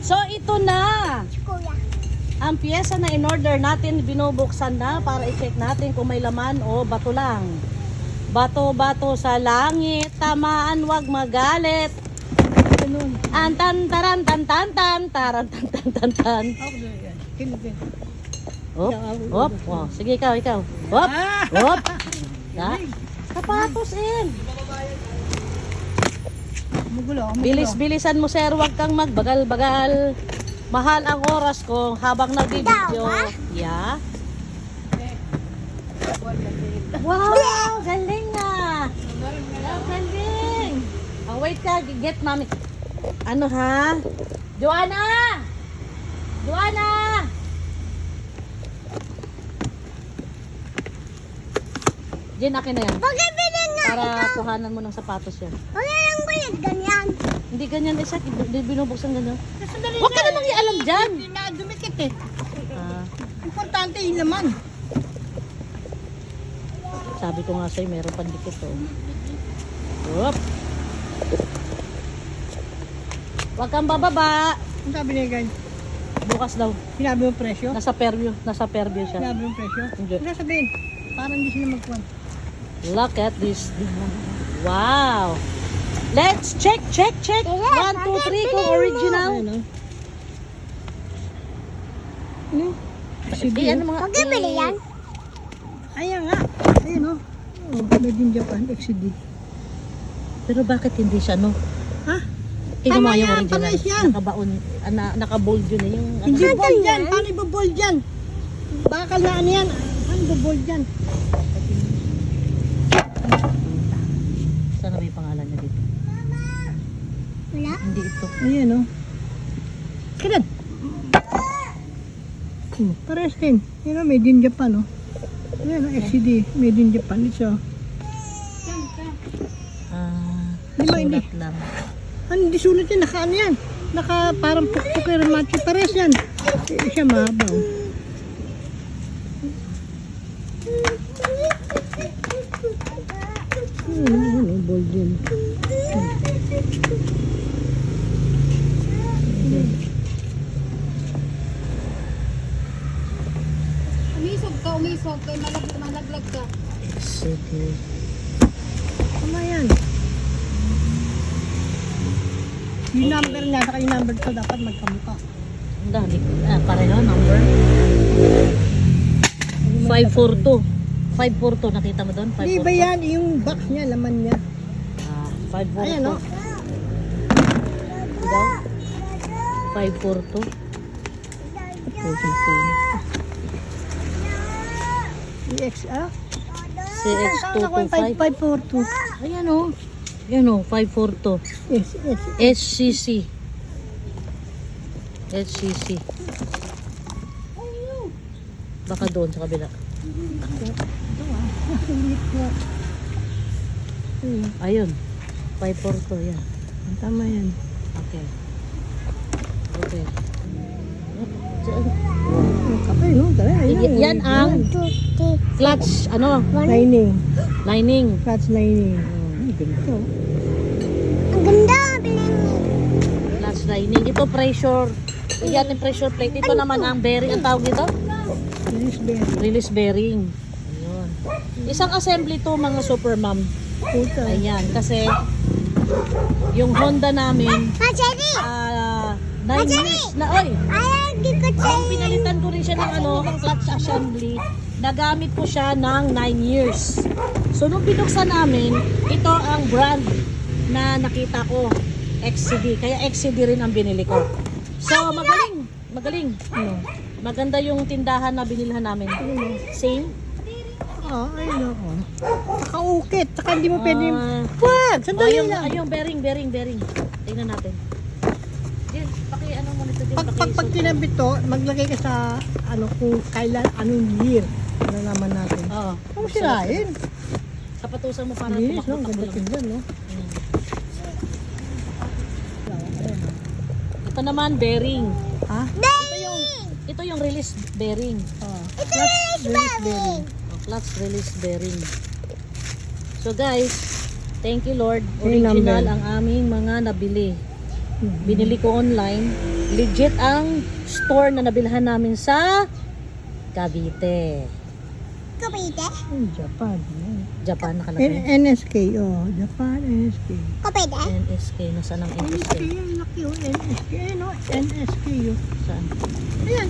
So ito na. Ang pyesa na in-order natin, binubuksan na para i-check natin kung may laman o bato lang. Bato-bato sa langit, tamaan wag magalit. Antan taran tan tan tan taran tan tan tan tan. Hop, hop. Oh, sige ikaw. Hop, hop. Da. Sapatos in. Bilis-bilisan mo sir, wag kang magbagal-bagal. Mahal ang oras ko habang nagbibideo. Yeah. Wow, galing ah. Galing. Oh, wait ka, get mami. Ano ha? Joanna! Joanna! Jen, akin na yan. Para kuhanan mo ng sapatos yan. Ganyan. Hindi ganyan, isa. Hindi binubuksan ganyan. Huwag ka namang ialam dyan. Hindi na dumikit eh. Ah, Importante yung laman. sabi ko nga sa'yo, meron pandikit oh. Whoop. Huwag kang bababa. Ang sabi niya guys, Bukas daw. sinabi mo presyo? Nasa Fairview siya. Sinabi mo presyo? Hindi. Ano sabihin? Parang hindi sila magkuhan. Look at this. Wow. Let's check. 1, 2, 3 kung original. Ano? Ano? Ano mga... Magkabili yan? Ayan nga. Ayun o. Oh, made in Japan, XCD. Pero bakit hindi siya, no? Ha? Tingnan mo Tama yung yan, original. pares yan. Nakabaon, nakabold yun eh. Yung, Hindi bold yan. Paano ibo-bold yan? Bakal na ano yan? Paano ibo-bold yan? sana may pangalan niya dito? Wala? Hindi ito. Ayan o. Kailan? Pares din. Yun o, made in Japan o. Ayan o, XCD. Made in Japan. Ito. Di ba, hindi? Sulat lang. Ano, di sulat yan. Naka ano yan? Naka parang pukpukir machi. Pares yan. Siya mahabaw. Ano, bold yun. Umisog ka, malaglag ka. Sige. Tama yan. Yung number niya, saka yung number ko dapat magkamukha. Hindi. Pareho, number. 542. 542, nakita mo doon? Di ba 542. yan? Yung box niya, laman niya. 542. Ayan o. Daw? 542. EX, ah? CX225. 542. Ayan o. Ayan o, 542. Yes, yes. HCC. HCC. Baka doon sa kabila. Ayun. 542 yan. Ang tama yan. Okay. Okay. Ang kapay, no? Tara, ayan. Yan ang clutch, ano? Lining. Lining. Clutch lining. Ang ganito. Ang ganda, bilhin. Clutch lining. Ito pressure. Yan yung pressure plate. Ito naman ang bearing. Ang tawag dito? Release bear. Release bearing. Ayun. Isang assembly to mga super mom. Puta. Ayan. Kasi yung Honda namin Machete! 9 years na. Oy! Ay, di ko Ang pinalitan ko rin siya ng clutch assembly. Nagamit ko siya ng 9 years. So nung binuksan namin, ito ang brand na nakita ko. XCD. Kaya XCD rin ang binili ko. So magaling. Magaling. Maganda yung tindahan na binilhan namin. Same. Oo, ayun ako. Nakaukit. Saka hindi mo pwede. Oh, Wag! Sandali lang. yung bearing. Tingnan natin. Yan, ano mo nito din. Pag kinabit to, maglagay ka sa ano kung kailan, anong year. Ano naman natin. Oo. Kung sirain. Kapatusan mo para Yes, no? tumakbo-takbo Ganda lang. tignan, no? Ito naman, bearing. Ha? Ito yung release bearing. Clutch release bearing. Clutch release bearing. So guys, thank you Lord. Yung Original number. ang aming mga nabili. Binili ko online. Legit ang store na nabilhan namin sa Cavite. Kapite? Japan. Japan nakalagay. NSK, oh. Japan, NSK. Kapite? NSK. Nasaan ang NSK, NSK? yung laki yun. NSK, no? NSK yun. Saan? Ayan.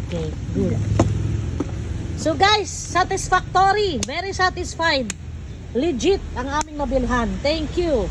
Okay. Good. So guys, satisfactory. Very satisfied. Legit ang aming nabilhan. Thank you.